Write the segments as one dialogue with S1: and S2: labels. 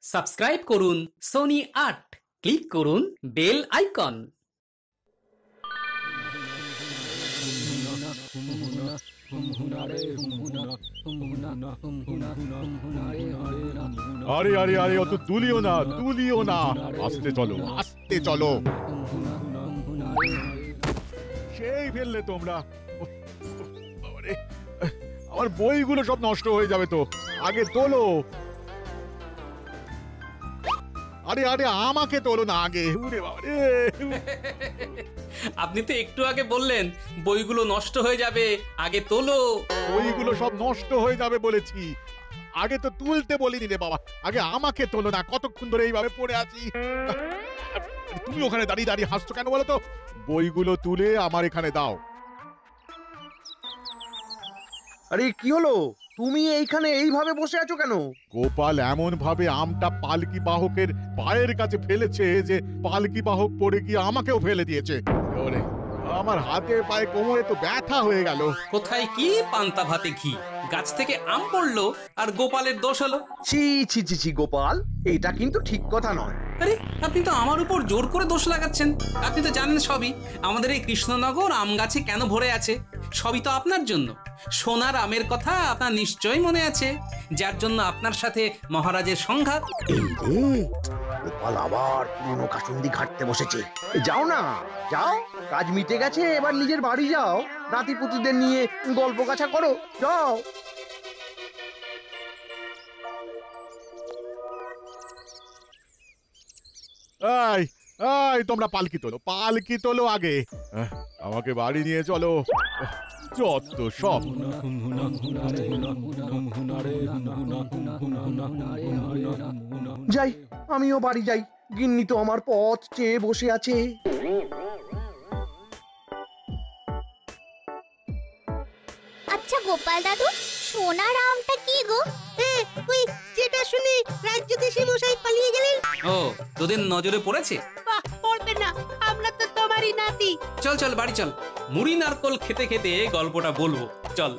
S1: Subscribe করুন Sony ৮, click করুন bell icon.
S2: আরে আরে আরে, অত তুলিও না, তুলিও না, আস্তে চলো, আস্তে চলো। সেই ফেললে তোমরা। বাবারে, আমার বইগুলো সব নষ্ট হয়ে যাবে তো, আগে তোলো। আরে আরে, আমাকে তোলো না আগে। উরে বাবারে,
S1: আপনি তো একটু আগে বললেন বইগুলো নষ্ট হয়ে যাবে, আগে তোলো।
S2: বইগুলো সব নষ্ট হয়ে যাবে বলেছি, আগে তো তুলতে বলিনি রে বাবা। আগে আমাকে তোলো না, কতক্ষণ ধরে এইভাবে পড়ে আছি। তুমি ওখানে দাঁড়িয়ে দাঁড়িয়ে হাসছো কেন বলো তো? বইগুলো তুলে আমার এখানে দাও।
S3: আরে কি হলো, তুমি এইখানে এইভাবে বসে আছো কেন?
S2: গোপাল এমন ভাবে আমটা পালকি বাহকের পায়ের কাছে ফেলেছে যে পালকি বাহক পড়ে গিয়ে আমাকেও ফেলে দিয়েছে। ওরে, আমার হাতে পায়ে কোমরে তো ব্যথা হয়ে গেল।
S1: কোথায় কি পান্তা ভাতে ঘি, গাছ থেকে আম পড়লো আর গোপালের দোষ হলো।
S3: ছি ছি ছি ছি গোপাল, এটা কিন্তু ঠিক কথা নয়।
S1: আরে, আপনি তো আমার উপর জোর করে দোষ লাগাচ্ছেন। আপনি তো জানেন সবই, আমাদের এই কৃষ্ণনগর আম গাছে কেন ভরে আছে, সবই তো আপনার জন্য। সোনার আমের কথা আপনার নিশ্চয়ই মনে আছে, যার জন্য আপনার সাথে মহারাজের সংঘাত।
S3: এই রে, গোপাল আবার পুরনো কাসুন্দি ঘাটতে বসেছে। যাও না, যাও, কাজ মিটে গেছে, এবার নিজের বাড়ি যাও, নাতিপুতিদের নিয়ে গল্প গাছা করো, যাও।
S2: এই এই, তোমরা পালকি তোলো, পালকি তোলো আগে। আমাকে বাড়ি নিয়ে চলো। যত সব।
S3: যাই, আমিও বাড়ি যাই, গিন্নি তো আমার পথ চেয়ে বসে আছে।
S4: আচ্ছা গোপাল দাদু, সোনার আমটা কি গো?
S5: ওই যেটা শুনে রাজ্যদেশে মশাই পালিয়ে গেলেন।
S1: ও, তোদের নজরে পড়েছে?
S5: বাহ, পড়বে না, আমরা তো তোমারই নাতি।
S1: চল চল বাড়ি চল, মুড়ি নারকল খেতে খেতে গল্পটা বলবো, চল।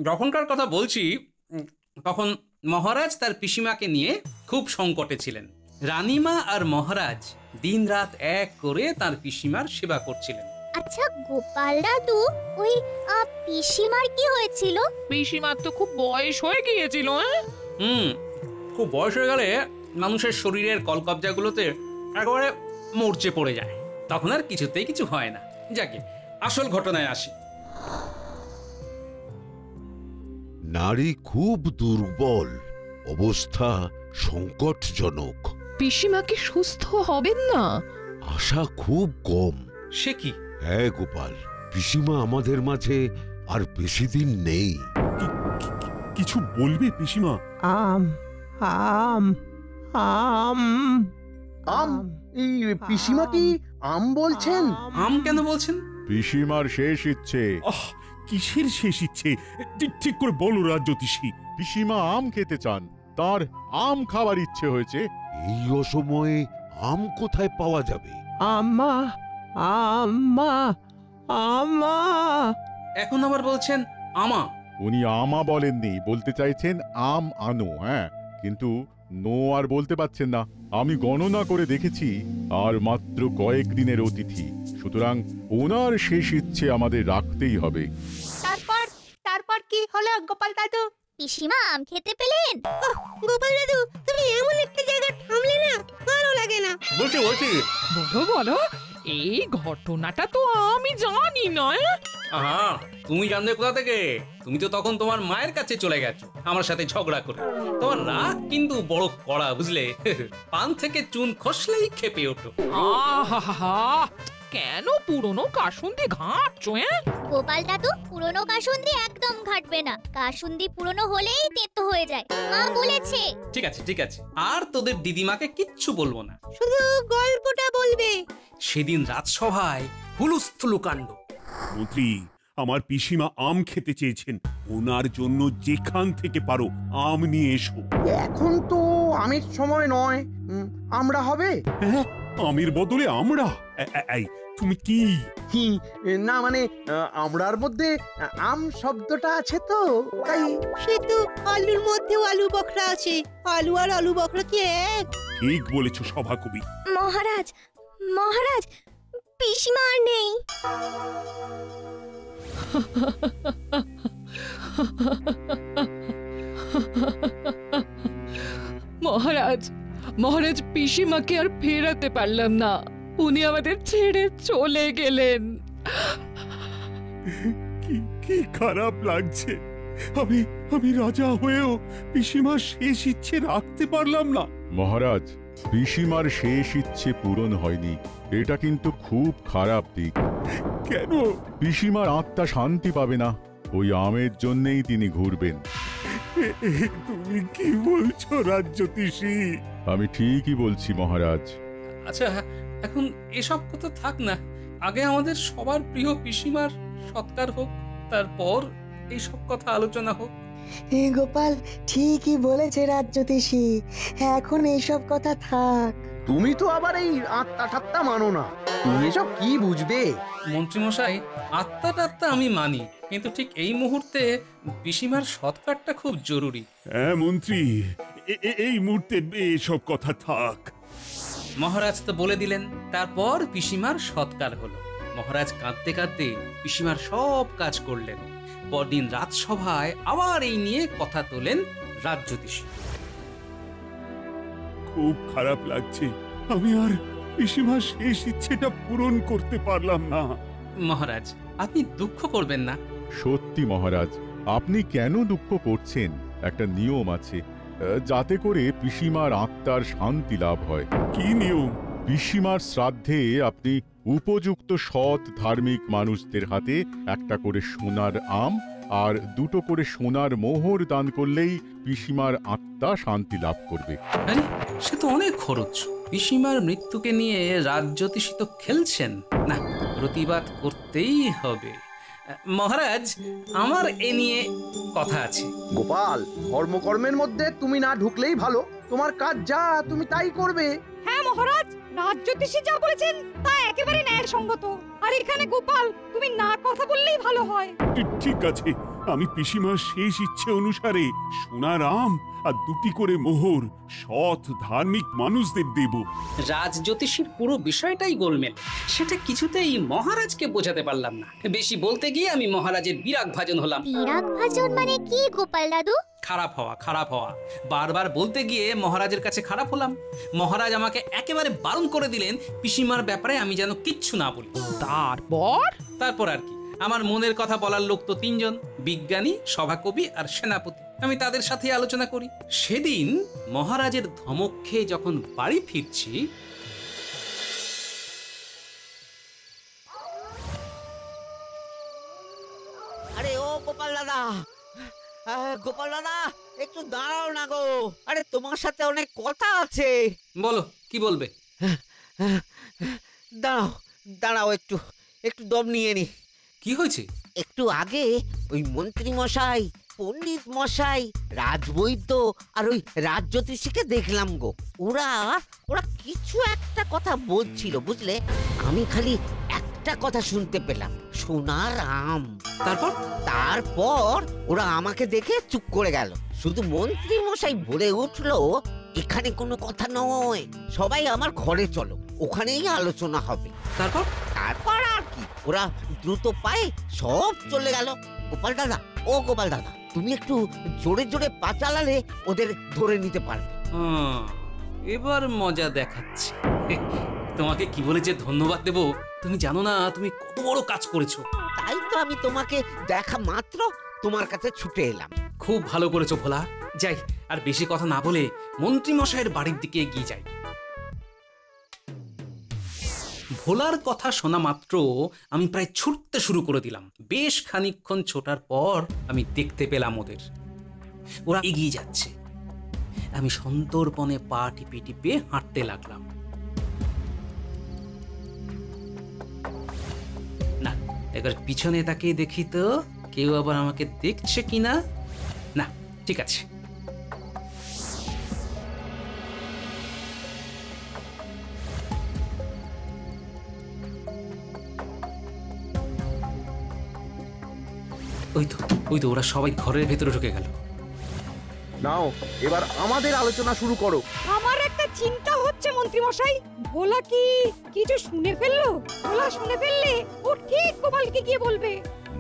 S1: যখনকার কথা বলছি, তখন মহারাজ তার পিসিমাকে নিয়ে খুব সংকটে ছিলেন। রানীমা আর মহারাজ দিনরাত এক করে তার পিসিমার সেবা করছিলেন।
S4: আচ্ছা গোপাল দাদু, ওই পিসিমার কি হয়েছিল?
S6: পিসিমার তো খুব বয়স হয়ে গিয়েছিল।
S1: খুব বয়স হয়ে গেলে মানুষের শরীরের কলকবজাগুলোতে একেবারে মরচে পড়ে যায়, তখন আর কিছুতেই কিছু হয় না। যাকে আসল ঘটনায় আসি।
S7: নারী খুব দুর্বল, অবস্থা সংকটজনক।
S6: পিসিমা কি সুস্থ হবেন না?
S7: আশা খুব কম।
S1: সে কি?
S7: হ্যাঁ গোপাল, পিসিমা আমাদের মাঝে আর বেশি দিন নেই।
S8: কিছু বলবে পিসিমা?
S3: আম আম আম আম, এই পিসিমা কি আম বলছেন?
S1: আম কেন বলছেন?
S2: পিসিমার শেষ ইচ্ছে।
S8: আহ, কিসের শেষ ইচ্ছে? ঠিক করে বলো রাজ্যোতিষী।
S2: পিসিমা আম খেতে চান, তার আম খাবার ইচ্ছে হয়েছে।
S7: এই অসময়ে আম কোথায় পাওয়া যাবে?
S3: আম্মা আম্মা আম্মা।
S1: এখন আবার বলছেন আমা?
S2: উনি আমা বলেননি, বলতে চাইছেন আম আনো। হ্যাঁ, কিন্তু নো আর বলতে পারছেন না। আমি গণনা করে দেখেছি আর মাত্র কয়েক দিনের অতিথি, সুতরাং ওনার শেষ ইচ্ছে আমাদের রাখতেই হবে।
S5: তারপর তারপর কি হলো গোপাল দাদু?
S4: পিসিমা আম খেতে পেলেন?
S5: গোপাল দাদু, তুমি এমন একটা জায়গায় থামলে না, ভালো লাগে না।
S1: বলছি
S6: বলো বলো, এই ঘটনাটা তো আমি জানি না।
S1: আহা, তুমি জানবে কোথা থেকে? তুমি তো তখন তোমার মায়ের কাছে চলে গেছো আমার সাথে ঝগড়া করে। তোমার রাগ কিন্তু বড় কড়া, বুঝলে? পান থেকে চুন খসলেই ক্ষেপে ওঠো।
S6: আহা, কেন পুরনো কাসুন্দি ঘাঁটছো?
S4: গোপাল দাদু, পুরনো কাসুন্দি একদম ঘাটবে না, কাসুন্দি পুরনো হলেই তেতো হয়ে যায়, মা বলেছে।
S1: ঠিক আছে ঠিক আছে, আর তোদের দিদিমাকে কিচ্ছু বলবো না,
S5: শুধু গল্পটা বলবে।
S1: সেদিন রাজসভায় হুলুস্থুলু কাণ্ড।
S8: মন্ত্রী, আমার পিসিমা আম খেতে চেয়েছেন, ওনার জন্য যেখান থেকে পারো আম নিয়ে এসো।
S3: এখন তো আমের সময় নয়, আমরা হবে?
S8: হ্যাঁ, আমের বদলে আমরা? এই তুমি কি?
S3: কি না মানে আমরার মধ্যে আম শব্দটা আছে তো তাই।
S5: সে তো আলুর মধ্যেও আলু বখরা আছে, আলু আর আলু বখরা কি এক?
S8: ঠিক বলেছো সভাকবি।
S4: মহারাজ মহারাজ পিসিমা আর নেই।
S6: মহারাজ মহারাজ পিসিমাকে আর ফেরাতে পারলাম না, উনি আমাদের ছেড়ে চলে গেলেন।
S8: কি কি খারাপ লাগছে। আমি রাজা হয়েও পিসিমার শেষ ইচ্ছে রাখতে পারলাম না।
S2: মহারাজ, পিসিমার শেষ ইচ্ছে পূরণ হয়নি, এটা কিন্তু খুব খারাপ দিক।
S8: কেন?
S2: পিসিমার আত্মা শান্তি পাবে না, ওই আমের জন্যেই তিনি ঘুরবেন।
S8: তুমি কি বলছো রাজ্যতীষী?
S2: আমি ঠিকই বলছি মহারাজ।
S1: আচ্ছা, এখন এসব কথা থাক না, আগে আমাদের সবার প্রিয় পিসিমার সৎকার হোক, তারপর এইসব কথা আলোচনা হোক।
S9: গোপাল ঠিকই বলেছে রাজ্যতীষী, এখন এইসব কথা থাক।
S3: তুমি তো আবার এই আত্মা ঠাত্তা মানো না, তুমি এসব কি বুঝবে?
S1: মন্ত্রীমশাই, আত্মা টাত্মা আমি মানি, কিন্তু ঠিক এই মুহূর্তে পিসিমার সৎকারটা খুব জরুরি।
S8: হ্যাঁ মন্ত্রী, এই মুহূর্তে এসব কথা থাক।
S1: মহারাজ তো বলে দিলেন, তারপর পিসিমার সৎকার হলো। মহারাজ কাঁদতে কাঁদতে পিসিমার সব কাজ করলেন। পরদিন রাজসভায় আবার এই নিয়ে কথা তোলেন রাজ্যতীষী।
S8: খুব খারাপ লাগছে, আমি আর পিসিমার শেষ ইচ্ছেটা পূরণ করতে পারলাম না।
S1: মহারাজ, আপনি দুঃখ করবেন না।
S2: সত্যি মহারাজ, আপনি কেন দুঃখ করছেন? একটা নিয়ম আছে, যাতে করে পিসিমার আত্মার শান্তি লাভ হয়।
S8: কি নিয়ম?
S2: পিসিমার শ্রাদ্ধে আপনি উপযুক্ত সৎ ধার্মিক মানুষদের হাতে একটা করে সোনার আম আর 2টো করে সোনার মোহর দান করলেই পিসিমার আত্মা শান্তি লাভ করবে।
S1: আরে, সে তো অনেক খরচ। পিসিমার মৃত্যুকে নিয়ে রাজ্যতীষী তো খেলছেন না, প্রতিবাদ করতেই হবে। মহারাজ, আমার এ নিয়ে কথা আছে।
S3: গোপাল, ধর্মকর্মের মধ্যে তুমি না ঢুকলেই ভালো, তোমার কাজ যা তুমি তাই করবে।
S5: হ্যাঁ মহারাজ, রাজ্যতীষী যা বলেছেন তা একেবারে ন্যায়সঙ্গত। আর এখানে গোপাল, তুমি না কথা বললেই ভালো হয়।
S8: ঠিক আছে, আমি পিসিমার শেষ ইচ্ছে অনুসারে সোনার আম আর 2টি করে মোহর সৎ ধার্মিক মানুষদের দেব।
S1: রাজজ্যোতিষীর পুরো বিষয়টাই গোলমেল, সেটা কিছুতেই মহারাজকে বোঝাতে পারলাম না। বেশি বলতে গিয়ে আমি মহারাজের বিরাগ ভাজন হলাম।
S4: বিরাগ ভাজন মানে কি গোপাল দাদু?
S1: খারাপ হওয়া। বারবার বলতে গিয়ে মহারাজের কাছে খারাপ হলাম। মহারাজ আমাকে একেবারে বারণ করে দিলেন পিসিমার ব্যাপারে আমি যেন কিচ্ছু না বলি।
S6: তারপর
S1: আর কি, আমার মনের কথা বলার লোক তো 3 জন, বিজ্ঞানী, সভাকবি আর সেনাপতি। আমি তাদের সাথে আলোচনা করি। সেদিন মহারাজের ধমক খেয়ে যখন বাড়ি ফিরছি,
S10: আরে ও গোপাল দাদা, গোপাল দাদা একটু দাঁড়াও না গো। আরে তোমার সাথে অনেক কথা আছে।
S1: বলো, কি বলবে?
S10: দাঁড়াও একটু দম নিয়ে নি।
S1: কি হয়েছে?
S10: একটু আগে ওই মন্ত্রী মশাই, পণ্ডিত মশাই, রাজবৈদ্য আর ওই রাজ্যতীষীকে দেখলাম গো। ওরা কিছু একটা কথা বলছিল বুঝলে, আমি খালি একটা কথা শুনতে পেলাম, সোনার আম। তারপর ওরা আমাকে দেখে চুপ করে গেল। শুধু মন্ত্রী মশাই বলে উঠলো, এখানে কোনো কথা নয়, সবাই আমার ঘরে চলো, ওখানেই আলোচনা হবে। তারপর আর কি, ওরা দ্রুত পায়ে সব চলে গেল। গোপাল দাদা, তুমি একটু জোরে জোরে পা চালালে ওদের ধরে নিতে পারবে।
S1: এবার মজা দেখাচ্ছে। তোমাকে কি বলে যে ধন্যবাদ দেব তুমি জানো না, তুমি কত বড় কাজ করেছো।
S10: তাই তো আমি তোমাকে দেখা মাত্র তোমার কাছে ছুটে এলাম।
S1: খুব ভালো করেছো ভোলা। যাই, আর বেশি কথা না বলে মন্ত্রী মশাইয়ের বাড়ির দিকে এগিয়ে যাই। ভোলার কথা শোনা মাত্র আমি প্রায় ছুটতে শুরু করে দিলাম। বেশ খানিকক্ষণ ছোটার পর আমি দেখতে পেলাম ওরা এগিয়ে যাচ্ছে। আমি সন্তর্পণে পা টিপে টিপে হাঁটতে লাগলাম। না, একবার পিছনে তাকিয়ে দেখি তো কেউ আবার আমাকে দেখছে কিনা। না, ঠিক আছে। ওই তো ওরা সবাই ঘরের ভেতরে ঢুকে গেল।
S3: নাও এবার আমাদের আলোচনা শুরু করো।
S5: আমার একটা চিন্তা হচ্ছে মন্ত্রী মশাই, ভোলা কি কিছু শুনে ফেললো? ভোলা শুনে ফেললে ও ঠিক গোপালকে গিয়ে বলবে।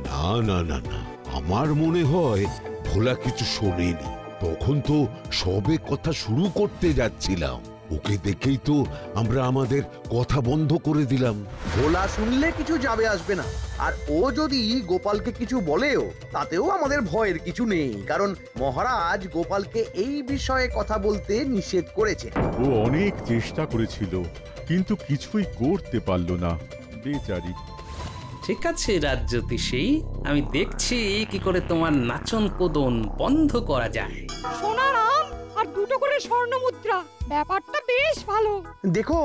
S7: না না না না, আমার মনে হয় ভোলা কিছু শোনেনি। তখন তো সবে কথা শুরু করতে যাচ্ছিলাম, ওকে দেখেই তো আমরা আমাদের কথা বন্ধ করে দিলাম।
S3: ভোলা শুনলে কিছু যাবে আসবে না, আর ও যদি গোপালকে কিছু বলেও তাতেও আমাদের ভয়ের কিছু নেই, কারণ মহারাজ গোপালকে এই বিষয়ে কথা বলতে নিষেধ করেছে।
S2: ও অনেক চেষ্টা করেছিল কিন্তু কিছুই করতে পারলো না, বেচারি।
S1: ঠিক আছে রাজ্যতীশী, আমি দেখছি কি করে তোমার নাচন কোদন বন্ধ করা যায়।
S5: সোনার আম আর দুটো করে স্বর্ণ মুদ্রা, ব্যাপারটা বেশ ভালো।
S3: দেখো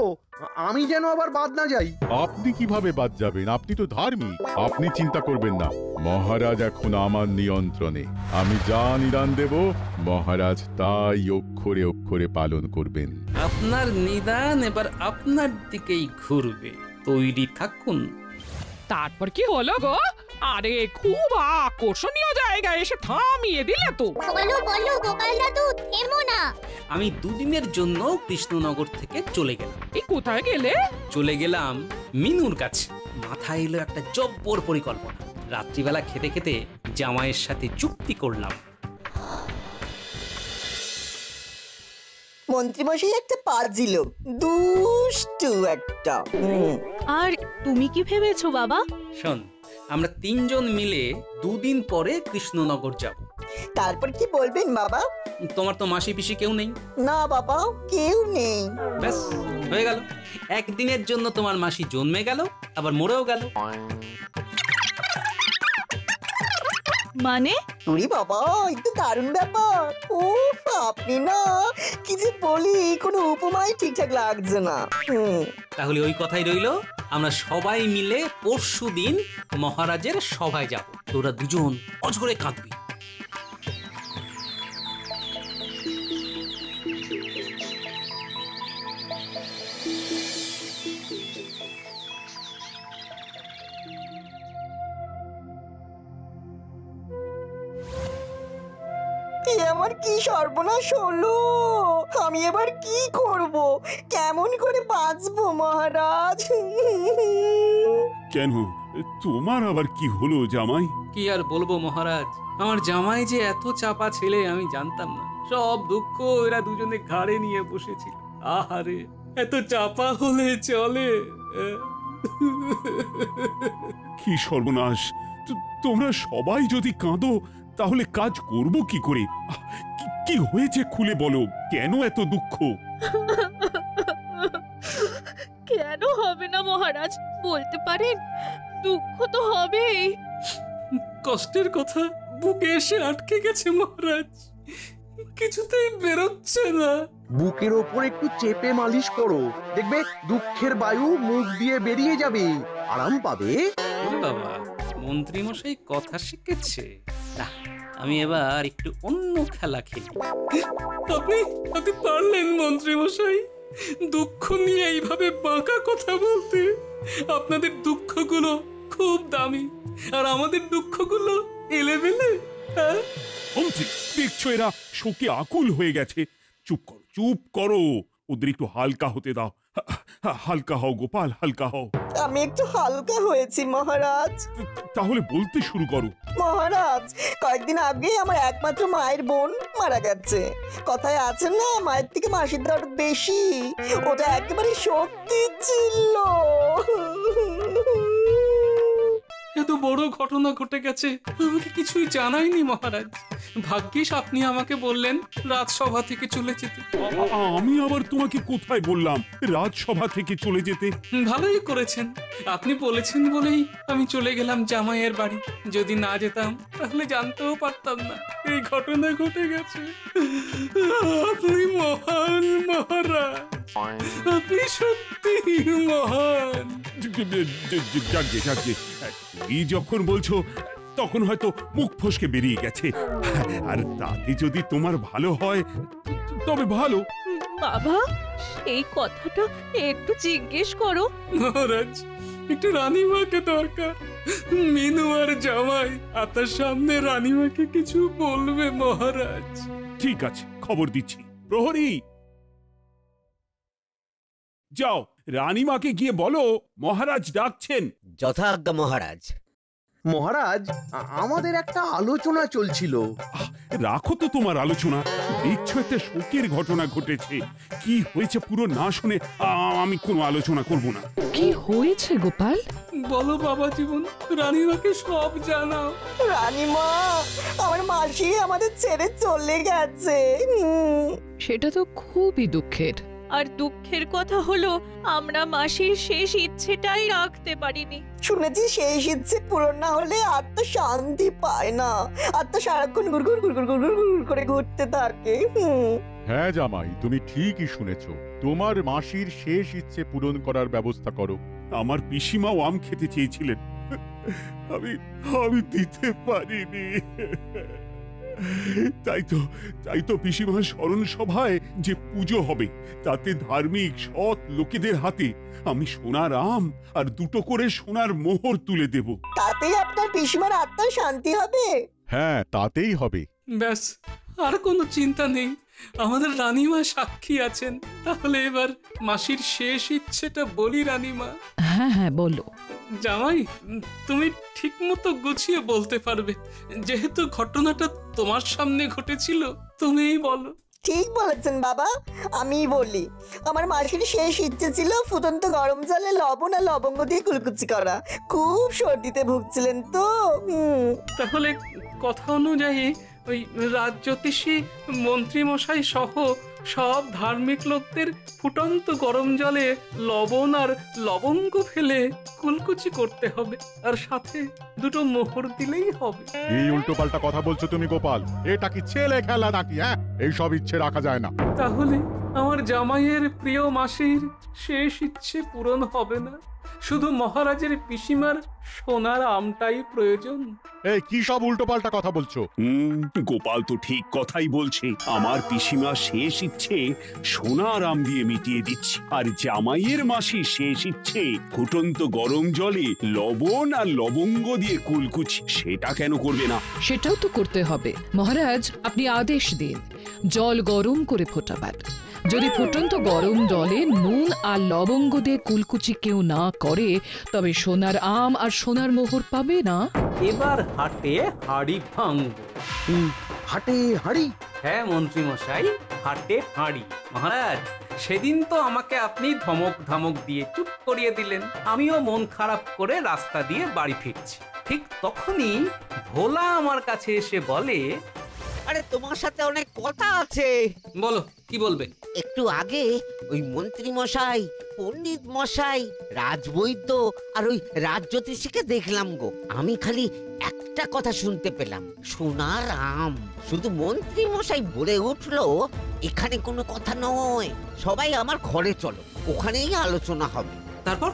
S3: আমি যেন আবার বাদ না যাই।
S2: আপনি কিভাবে বাদ যাবেন? আপনি তো ধার্মিক। আপনি চিন্তা করবেন না, মহারাজ এখন আমার নিয়ন্ত্রণে। আমি যা নিদান দেব মহারাজ তাই অক্ষরে অক্ষরে পালন করবেন।
S1: আপনার নিদান এবার আপনার দিকেই ঘুরবে, তৈরি থাকুন।
S6: তারপর কি হলো গো? আরে খুব আকর্ষণীয় জায়গায় এসে থামিয়ে দিলে তো।
S4: বলো বলো গোপাল দাদু, থেমো না।
S1: আমি দুদিনের জন্য কৃষ্ণনগর থেকে চলে গেলাম।
S6: এই কোথায় গেলে?
S1: চলে গেলাম মিনুর কাছে। মাথায় এলো একটা জব্বর পরিকল্পনা। রাত্রিবেলা খেতে খেতে জামাইয়ের সাথে চুক্তি করলাম।
S9: মন্ত্রীমশাই একটা পাজি লোক, দুষ্টু একটা।
S11: আর তুমি কি ভেবেছো বাবা?
S1: শোন, আমরা তিনজন মিলে দুদিন পরে কৃষ্ণনগর যাব।
S9: তারপর কি বলবেন বাবা?
S1: তোমার তো মাসি পিসি কেউ নেই।
S9: না বাবা, কেউ নেই।
S1: ব্যাস হয়ে গেল, একদিনের জন্য তোমার মাসি জন্মে গেল আবার মরেও গেল।
S11: মানে?
S9: ওরে বাবা, একটু দারুণ ব্যাপার। উফ, আপনি না কি যে বলি, কোনো উপমাই ঠিকঠাক লাগছে না।
S1: তাহলে ওই কথাই রইলো, আমরা সবাই মিলে পরশুদিন মহারাজের সভায় যাব। তোরা দুজন অঝরে কাঁদবি।
S9: আমার কি সর্বনাশ হলো! আমি এবার কি করব? কেমন করে বাঁচবো মহারাজ?
S8: কেন, তোমার আবার কি হলো জামাই?
S1: কি আর বলবো মহারাজ, আমার জামাই যে এত চাপা ছেলে আমি জানতাম না। সব দুঃখ এরা দুজনে ঘাড়ে নিয়ে বসেছিল। আহারে, এত চাপা হলে চলে?
S8: কি সর্বনাশ! তোমরা সবাই যদি কাঁদো তাহলে কাজ করব কি করে? কি হয়েছে খুলে বলো, কেন এত দুঃখ?
S11: কেন হবে না মহারাজ, বলতে পারেন? দুঃখ তো হবেই।
S1: কষ্টের কথা বুকে এসে আটকে গেছে মহারাজ, কিছুতেই বেরোচ্ছে না।
S3: বুকের ওপর একটু চেপে মালিশ করো, দেখবে দুঃখের বায়ু মুখ দিয়ে বেরিয়ে যাবে, আরাম পাবে।
S1: বাবা, মন্ত্রী মশাই কথা শিখেছে। না, আমি এবার একটু অন্য খেলা খেলি। আপনি পারলেন মন্ত্রী মশাই দুঃখ নিয়ে এইভাবে বাঁকা কথা বলতে? আপনাদের দুঃখগুলো খুব দামি আর আমাদের দুঃখগুলো এলেবেলে।
S8: মন্ত্রী, দেখছো এরা শোকে আকুল হয়ে গেছে। চুপ করো, চুপ করো, ওদের একটু হালকা হতে দাও। হালকা হও গোপাল, হালকা হও।
S9: আমি একটু হালকা হয়েছি মহারাজ।
S8: তাহলে বলতে শুরু করো।
S9: মহারাজ, কয়েকদিন আগে আমার একমাত্র মায়ের বোন মারা গেছে। কথায় আছে না, মায়ের থেকে মাসির দরদ বেশি। ওটা একেবারে সত্যি ছিল।
S1: এত বড় ঘটনা ঘটে গেছে, আমাকে কিছুই জানায়নি মহারাজ। ভাগ্যিস আপনি আমাকে বললেন রাজসভা থেকে চলে যেতে।
S8: আমি আবার তোমাকে কোথায় বললাম রাজসভা থেকে চলে যেতে?
S1: ভালোই করেছেন, আপনি বলেছেন বলেই আমি চলে গেলাম জামাইয়ের বাড়ি। যদি না যেতাম তাহলে জানতেও পারতাম না এই ঘটনা ঘটে গেছে। আপনি মহান মহারাজ। আপনি সত্যি মহান।
S8: যাকে যাকে তুমি যখন বলছো তখন হয়তো মুখ ফসকে বেরিয়ে গেছে, আর তাতে যদি তোমার ভালো হয় তবে ভালো।
S11: বাবা, সেই কথাটা একটু জিজ্ঞেস করো।
S1: মহারাজ, একটু রানীমাকে দরকার। মিনু আর জামাই আপনার সামনে রানীমাকে কিছু বলবে মহারাজ।
S8: ঠিক আছে, খবর দিচ্ছি। প্রহরী, যাও রানীমাকে গিয়ে বলো মহারাজ ডাকছেন।
S10: যথাজ্ঞা মহারাজ।
S3: মহারাজ, আমাদের একটা আলোচনা চলছিল।
S8: রাখো তো তোমার আলোচনা। দেখছো একটা শোকের ঘটনা ঘটেছে, কি হয়েছে পুরো না শুনে আমি কোনো আলোচনা করব না।
S6: কি হয়েছে গোপাল?
S1: বলো বাবা জীবন, রানীমাকে সব জানাও।
S9: রানীমা, আমার মাসি আমাদের ছেড়ে চলে গেছে।
S6: সেটা তো খুবই দুঃখের।
S11: আর দুঃখের কথা হলো আমরা মাসির শেষ ইচ্ছেটাই রাখতে পারিনি।
S9: শুনেছি শেষ ইচ্ছে পূরণ না হলে আত্মা শান্তি পায় না, আত্মা সারাক্ষণ গুড়গুড় গুড়গুড় গুড়গুড় গুড়গুড় করে ঘুরতে থাকে।
S2: হ্যাঁ জামাই, তুমি ঠিকই শুনেছো। তোমার মাসির শেষ ইচ্ছে পূরণ করার ব্যবস্থা করো।
S8: আমার পিসিমাও আম খেতে চেয়েছিলেন, আমি দিতে পারিনি। তাই তো পিসিমার স্মরণ সভায় যে পুজো হবে তাতে ধার্মিক সৎ লোকেদের হাতে আমি সোনার আম আর দুটো করে সোনার মোহর তুলে দেব।
S9: তাতেই আপনার পিসিমার আত্মার শান্তি হবে।
S2: হ্যাঁ, তাতেই হবে।
S1: ব্যাস, আর কোনো চিন্তা নেই। আমাদের রানীমা সাক্ষী আছেন। তাহলে এবার মাসির শেষ ইচ্ছেটা বলি রানীমা।
S6: হ্যাঁ হ্যাঁ, বলো।
S1: জামাই, তুমি ঠিক মতো গুছিয়ে বলতে পারবে, যেহেতু ঘটনাটা তোমার সামনে ঘটেছিল। তুমিই বলো।
S9: ঠিক বলেছেন বাবা, আমি বলি। আমার মাসির শেষ ইচ্ছে ছিল ফুটন্ত গরম জলে লবণ আর লবঙ্গ দিয়ে কুলকুচি করা। খুব সর্দিতে ভুগছিলেন তো।
S1: তাহলে কথা অনুযায়ী ওই রাজজ্যোতিষী মন্ত্রী মশাই সহ সব ধার্মিক লোকদের ফুটন্ত গরম জলে লবণ আর লবঙ্গ ফেলে কুলকুচি করতে হবে, আর সাথে দুটো মোহর দিলেই হবে।
S2: এই উল্টোপাল্টা কথা বলছো তুমি গোপাল? এটা কি ছেলে খেলা নাকি? হ্যাঁ, এই সব ইচ্ছে রাখা যায় না।
S1: তাহলে আমার জামাইয়ের প্রিয় মাসির শেষ ইচ্ছে পূরণ হবে না, শুধু মহারাজের পিসিমার সোনার আমটাই প্রয়োজন।
S2: এই কি সব উল্টোপাল্টা কথা বলছো?
S8: গোপাল তো ঠিক কথাই বলছে। আমার পিসিমা শেষ ইচ্ছে সোনার আম দিয়ে মিটিয়ে দিচ্ছে, আর জামাইয়ের মাসির শেষ ইচ্ছে ফুটন্ত গরম জলে লবণ আর লবঙ্গ দিয়ে কুলকুচি। সেটা কেন করবে না?
S6: সেটাও তো করতে হবে মহারাজ। আপনি আদেশ দিন জল গরম করে ফোটাবার। যদি ফুটন্ত গরম জলে নুন আর লবঙ্গ দিয়ে কুলকুচি কেউ না করে, তবে সোনার আম আর সোনার মোহর পাবে না।
S1: এবার হাটে হাড়ি ভাঙব।
S3: হাটে হাড়ি?
S1: হ্যাঁ মন্ত্রী মশাই, হাটে হাড়ি। মহারাজ, সেদিন তো আমাকে আপনি ধমক দিয়ে চুপ করিয়ে দিলেন। আমিও মন খারাপ করে রাস্তা দিয়ে বাড়ি ফিরছি। ঠিক তখনই ভোলা আমার কাছে এসে বলে,
S10: আরে তোমার সাথে অনেক কথা আছে।
S1: বলো, কি বলবে?
S10: একটু আগে ওই মন্ত্রী মশাই, পণ্ডিত মশাই, রাজবৈদ্য আর ওই রাজজ্যোতিষীকে দেখলাম গো। আমি খালি একটা কথা শুনতে পেলাম, সোনার আম। শুধু মন্ত্রী মশাই বলে উঠলো, এখানে কোনো কথা নয়, সবাই আমার ঘরে চলো, ওখানেই আলোচনা হবে।
S1: তারপর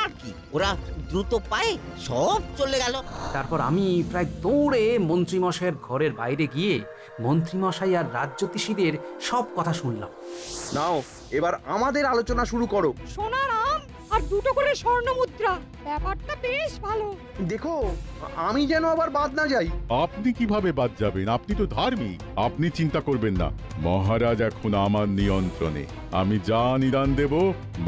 S10: আর কি, ওরা দ্রুত পায়ে সব চলে গেল।
S1: তারপর আমি প্রায় দৌড়ে মন্ত্রীমশাইয়ের ঘরের বাইরে গিয়ে মন্ত্রীমশাই আর রাজজ্যোতিষীদের সব কথা শুনলাম।
S3: নাও, এবার আমাদের আলোচনা শুরু করো।
S5: সোনার আম আর দুটো করে স্বর্ণ মুদ্রা, ব্যাপারটা বেশ ভালো।
S3: দেখো, আমি যেন আবার বাদ না যাই।
S2: আপনি কিভাবে বাদ যাবেন? আপনি তো ধার্মিক। আপনি চিন্তা করবেন না, মহারাজ এখন আমার নিয়ন্ত্রণে। আমি যা নিদান দেব,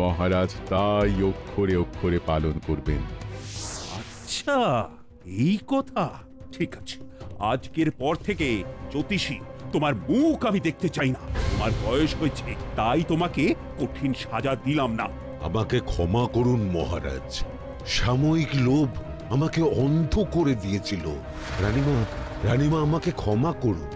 S2: মহারাজ তাই অক্ষরে অক্ষরে পালন করবেন।
S8: আচ্ছা, এই কথা। ঠিক আছে, আজকের পর থেকে জ্যোতিষী তোমার মুখ আমি দেখতে চাই না। তোমার বয়স হয়েছে, তাই তোমাকে কঠিন সাজা দিলাম না।
S7: আমাকে ক্ষমা করুন মহারাজ, সাময়িক লোভ আমাকে অন্ধ করে দিয়েছিল। রানীমা আমাকে ক্ষমা করুন।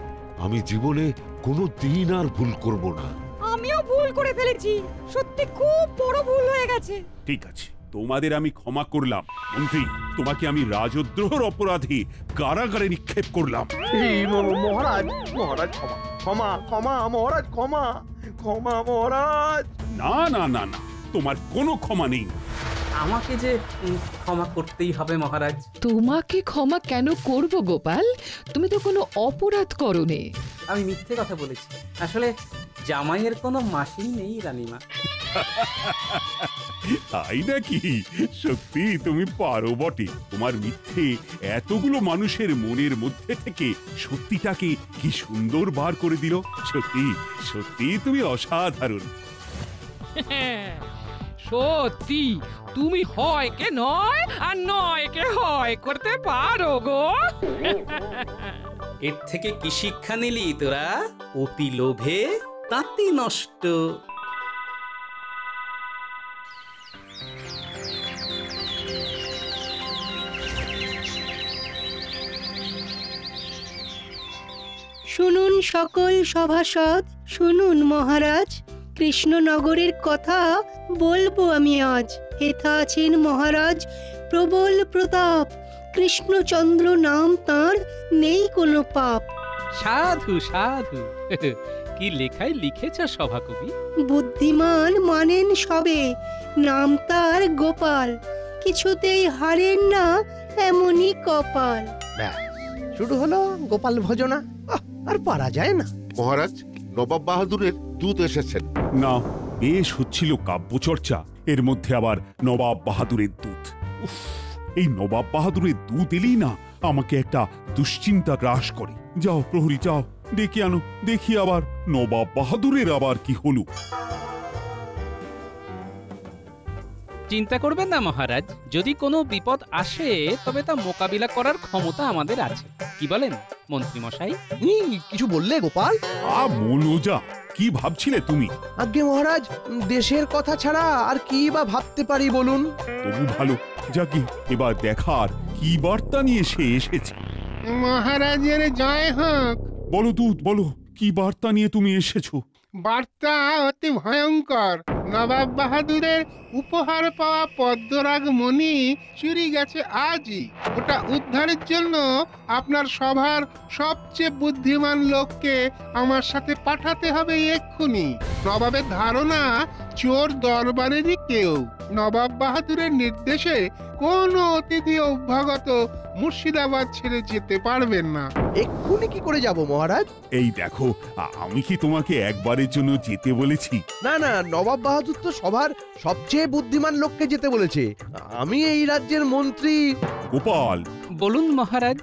S7: আমি জীবনে কোনো দিন আর ভুল করব না।
S5: আমিও ভুল করে ফেলেছি, সত্যি খুব বড় ভুল হয়ে গেছে।
S8: ঠিক আছে, তোমাদের আমি ক্ষমা করলাম। মন্ত্রী, তোমাকে আমি রাজদ্রোহের অপরাধে কারাগারে নিক্ষেপ করলাম।
S3: মহারাজ, মহারাজ ক্ষমা, ক্ষমা, ক্ষমা, মহারাজ ক্ষমা, ক্ষমা মহারাজ।
S8: না না না না, তোমার কোনো ক্ষমা নেই।
S1: আমাকে যে ক্ষমা করতেই হবে মহারাজ।
S6: তোমাকে ক্ষমা কেন করব গোপাল? তুমি তো কোনো অপরাধ করোনি।
S1: আমি মিথ্যে কথা বলেছি। আসলে জামাইয়ের কোনো মাসি নেই রানীমা।
S8: তাই নাকি? সত্যি তুমি পারো বটে। তোমার মিথ্যে এতগুলো মানুষের মনের মধ্যে থেকে সত্যিটাকে কি সুন্দর বার করে দিল। সত্যি সত্যি তুমি অসাধারণ।
S12: সত্যি তুমি হয় কে নয় আর নয় কে হয় করতে পারো গো।
S1: এর থেকে কি শিক্ষা নিলি তোরা? অতি লোভে তাঁতি নষ্ট।
S13: শুনুন সকল সভাসদ, শুনুন মহারাজ, কৃষ্ণনগরের কথা বলবো আমি আজ। হেথা আছেন মহারাজ প্রবল প্রতাপ, কৃষ্ণচন্দ্র নাম তাঁর, নেই কোনো পাপ।
S12: সাধু সাধু, কি লেখায় লিখেছ সভাকবি?
S13: বুদ্ধিমান মানেন সবে, নাম তার গোপাল, কিছুতেই হারেন না এমনই কপাল।
S3: শুরু হলো গোপাল ভজনা, আর পারা যায় না।
S7: মহারাজ, নবাব বাহাদুরের দূত এসেছেন।
S8: না, বেশ হচ্ছিল কাব্যচর্চা, এর মধ্যে আবার নবাব বাহাদুরের দূত। উফ, এই নবাব বাহাদুরের দূত এলেই না আমাকে একটা দুশ্চিন্তা গ্রাস করে। যাও প্রহরী, যাও ডেকে আনো, দেখি আবার নবাব বাহাদুরের আবার কি হলো।
S12: চিন্তা করবেন না মহারাজ, যদি কোনো বিপদ আসে তবে তা মোকাবিলা করার ক্ষমতা আমাদের আছে। কি বলেন মন্ত্রী মশাই?
S3: কিছু বললে গোপাল?
S8: মনোজা, কি ভাবছিলে তুমি?
S3: আজ্ঞে মহারাজ, দেশের কথা ছাড়া আর কি বা ভাবতে পারি বলুন।
S8: তবু ভালো, যাকে এবার দেখার কি বার্তা নিয়ে সে এসেছে।
S14: মহারাজের জয় হোক।
S8: বলো দূত, বলো কি বার্তা নিয়ে তুমি এসেছো?
S14: বার্তা অতি ভয়ঙ্কর। নবাব বাহাদুরের উপহার পাওয়া পদ্মরাগ মণি চুরি গেছে আজই। ওটা উদ্ধারের জন্য আপনার সভার সবচেয়ে বুদ্ধিমান লোককে আমার সাথে পাঠাতে হবে এক্ষুনি। নবাবের ধারণা চোর দরবারেরই কেউ। নবাব বাহাদুরের নির্দেশে কোনো অতিথি অভ্যাগত মুর্শিদাবাদ ছেড়ে যেতে পারবেন না।
S3: এক্ষুনি কি করে যাব মহারাজ?
S8: এই দেখো, আমি কি তোমাকে একবারের জন্য যেতে বলেছি?
S3: না না, নবাব বাহাদুর তো সবার সবচেয়ে বুদ্ধিমান লোককে যেতে বলেছে। আমি এই রাজ্যের মন্ত্রী।
S8: গোপাল,
S12: বলুন মহারাজ।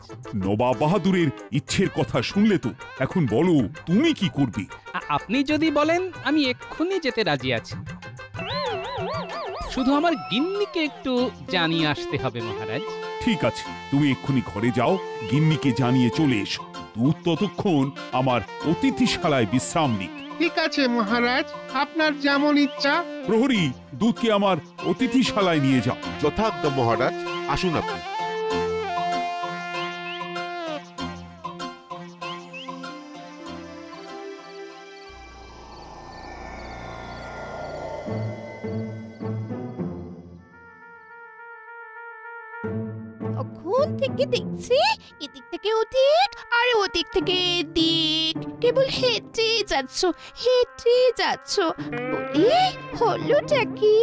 S8: নবাব বাহাদুরের ইচ্ছের কথা শুনলে তো, এখন বলো তুমি কি করবে?
S12: আপনি যদি বলেন আমি এক্ষুনি যেতে রাজি আছি। শুধু আমার গিন্নিকে একটু জানিয়ে আসতে হবে মহারাজ।
S8: ঠিক আছে, তুমি এক্ষুনি ঘরে যাও, গিন্নিকে জানিয়ে চলে এসো। দূত ততক্ষণ আমার অতিথিশালায় বিশ্রাম নিক।
S14: ঠিক আছে মহারাজ, আপনার যেমন ইচ্ছা।
S8: প্রহরী, দূতকে আমার অতিথিশালায় নিয়ে যাও।
S7: যথাজ্ঞা মহারাজ, আসুন আপনি।
S11: তখন থেকে দেখছি এদিক থেকে ওদিক আর ওদিক থেকে এদিক, কেবল হেঁটে যাচ্ছ হেঁটে যাচ্ছ, বলি হলোটা কি?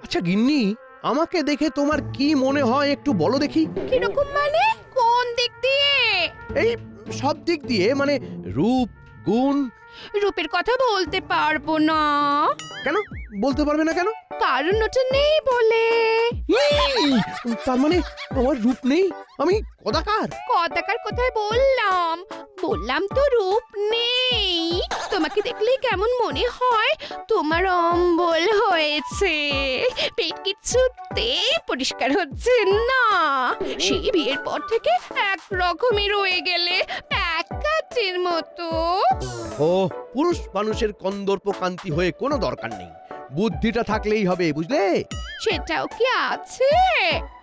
S3: আচ্ছা গিন্নি, আমাকে দেখে তোমার কি মনে হয় একটু বলো দেখি।
S11: কিরকম মানে? কোন দিক দিয়ে?
S3: এই সব দিক দিয়ে, মানে রূপ, গুণ।
S11: রূপের কথা বলতে পারবো না।
S3: কেন বলতে পারবে না কেন?
S11: কারণ ওটা নেই বলে।
S3: তার মানে আমার রূপ নেই, আমি কদাকার?
S11: কদাকার কোথায় বললাম? বললাম তো রূপ নেই। তোমাকে দেখলে কেমন মনে হয় তোমার অম্বল হয়েছে, পেট কিছুতেই পরিষ্কার হচ্ছে না। সেই বিয়ের পর থেকে এক রকমই রয়ে গেলে প্যাকাটের মতো।
S3: ও, পুরুষ মানুষের কন্দর্প কান্তি হয়ে কোনো দরকার নেই, বুদ্ধিটা থাকলেই হবে, বুঝলে?
S11: সেটাও কি আছে?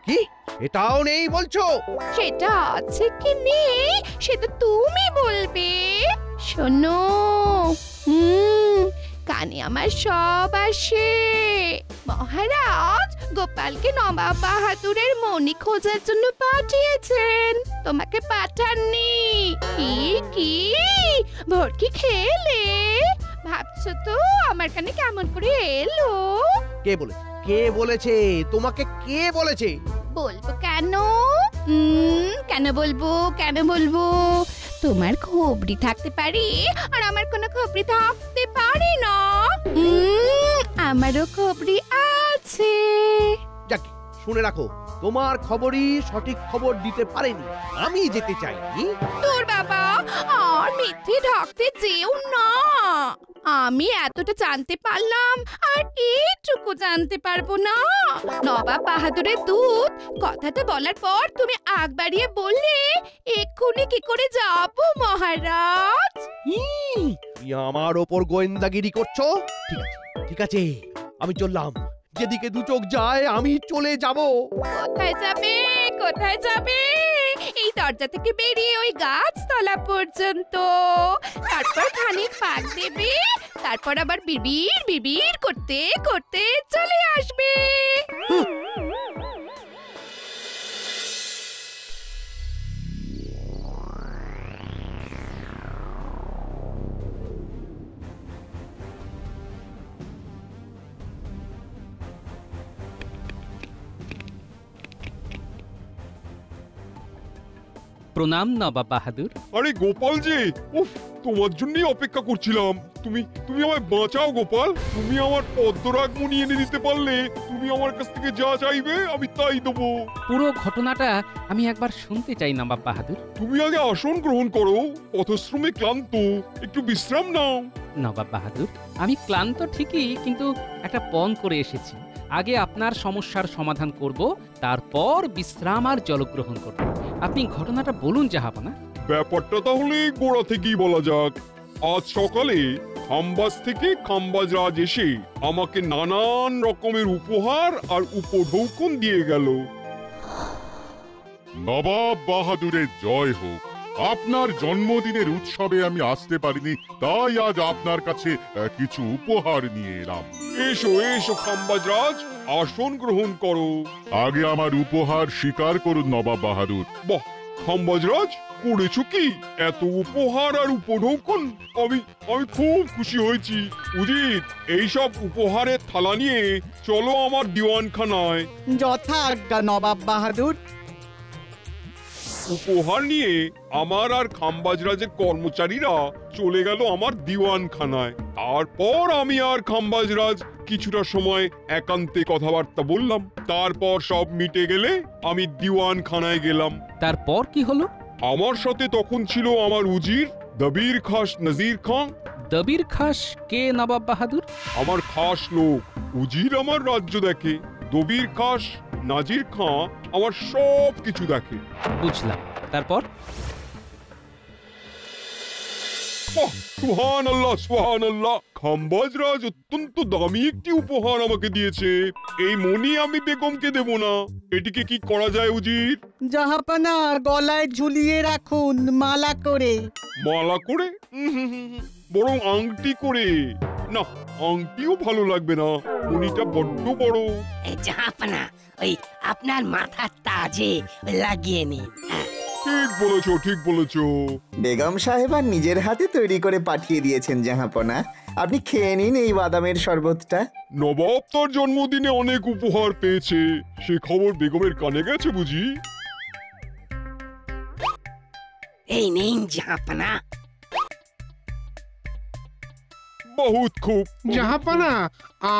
S3: কি এটাও নেই বলছো?
S11: সেটা আছে কি নেই সেটা তুমি বলবে। শোনো, কানে আমার সব আসে। মহারাজ গোপালকে নবাব বাহাদুরের মণি খোঁজার জন্য পাঠিয়েছেন, তোমাকে পাঠাননি। কি ভর্তি খেলে? ভাবছো তো আমার কানে কেমন করে এলো?
S3: কে বলেছে? কে বলেছে? তোমাকে কে বলেছে?
S11: বলবো কেন? কেন বলবো? কেন বলবো? তোমার খবরি থাকতে পারে আর আমার কোনো খবরি থাকতে পারে না। আমারও খবরি আছে।
S3: যাক, শুনে রাখো, তোমার খবরই সঠিক খবর দিতে পারেনি। আমি যেতে চাই।
S11: তোর বাবা আর মিথ্যে ঢাকতে যেও না। আমি এতটা জানতে পারলাম আর এইটুকু জানতে পারবো না? নবাব বাহাদুরের দূত কথাটা বলার পর তুমি আগ বাড়িয়ে বললে এক্ষুনি কি করে যাব মহারাজ?
S3: তুমি আমার ওপর গোয়েন্দাগিরি করছো? ঠিক আছে, ঠিক আছে, আমি চললাম। যেদিকে দু চোখ যায় আমি চলে যাব।
S11: কোথায় যাবে? কোথায় যাবে? এই দরজা থেকে বেরিয়ে ওই গাছতলা পর্যন্ত, তারপর খানিক পাক দেবে, তারপর আবার বিড়বিড় বিড়বিড় করতে করতে চলে আসবে।
S12: প্রণাম নবাব বাহাদুর।
S15: আরে গোপাল জি, উফ, তোমার জন্যই অপেক্ষা করছিলাম। তুমি আমায় বাঁচাও গোপাল। তুমি আমার পদ্মরাগমণি এনে দিতে পারলে তুমি আমার কাছ থেকে যা চাইবে আমি তাই দেবো।
S12: পুরো ঘটনাটা আমি একবার শুনতে চাই নবাব বাহাদুর।
S15: তুমি আগে আসন গ্রহণ করো, পথশ্রমে ক্লান্ত, একটু বিশ্রাম নাও।
S12: নবাব বাহাদুর, আমি ক্লান্ত ঠিকই, কিন্তু একটা পণ করে এসেছি। আগে আপনার সমস্যার সমাধান করব, তারপর বিশ্রাম আর জলগ্রহণ করব। আপনি ঘটনাটা বলুন জাহাপনা।
S15: ব্যাপারটা তাহলে গোড়া থেকেই বলা যাক। আজ সকালে খাম্বাজ থেকে খাম্বাজ রাজ এসে আমাকে নানান রকমের উপহার আর উপঢৌকন দিয়ে গেল।
S2: নবাব বাহাদুরের জয় হোক। আপনার জন্মদিনের উৎসবে আমি আসতে পারিনি, তাই আজ আপনার কাছে কিছু উপহার নিয়ে এলাম।
S15: এসো এসো খাম্বাজ রাজ, আসন গ্রহণ করো।
S2: আগে আমার উপহার স্বীকার করুন নবাব বাহাদুর।
S15: বাহ খাম্বাজ রাজ, করেছো কি? এত উপহার আর উপঢৌকন, আমি খুব খুশি হয়েছি। উজিত, এইসব উপহারের থালা নিয়ে চলো আমার দিওয়ানখানায়।
S16: যথা আজ্ঞা নবাব বাহাদুর।
S15: উপহার নিয়ে আমার আর খাম্বাজ রাজের কর্মচারীরা চলে গেল আমার দিওয়ানখানায়। তারপর আমি আর খাম্বাজ রাজ কিছুটা সময় একান্তে কথাবার্তা বললাম। তারপর সব মিটে গেলে আমি দিওয়ানখানায় গেলাম।
S12: তারপর কি হলো?
S15: আমার সাথে তখন ছিল আমার উজির দবির খাস নজির খান।
S12: দবির খাস কে নবাব বাহাদুর?
S15: আমার খাস লোক। উজির আমার রাজ্য দেখে, দবির খাস নাজির খাঁ আমার সব কিছু দেখে।
S12: বুঝলাম। তারপর?
S15: সুবহানাল্লাহ সুবহানাল্লাহ, খাম্বাজ রাজ অত্যন্ত দামি একটি উপহার আমাকে দিয়েছে। এই মণি আমি বেগমকে দেব না। এটিকে কি করা যায় উজির?
S16: জাহাপানা গলায় ঝুলিয়ে রাখুন মালা করে।
S15: মালা করে? বরং আংটি করে। না, আংটিও ভালো লাগবে না, মণিটা বড্ড বড়।
S17: জাহাপানা, ওই আপনার মাথার তাজে লাগিয়ে নিন।
S15: ঠিক বলেছো, ঠিক বলেছো।
S18: বেগম সাহেবা নিজের হাতে তৈরি করে পাঠিয়ে দিয়েছেন জাহাপনা। আপনি খেয়ে নিন এই বাদামের শরবতটা।
S15: নবাব তার জন্মদিনে অনেক উপহার পেয়েছে, সে খবর বেগমের কানে গেছে বুঝি?
S17: এই নিন জাহাপানা।
S15: বহুত খুব।
S14: জাহাপানা,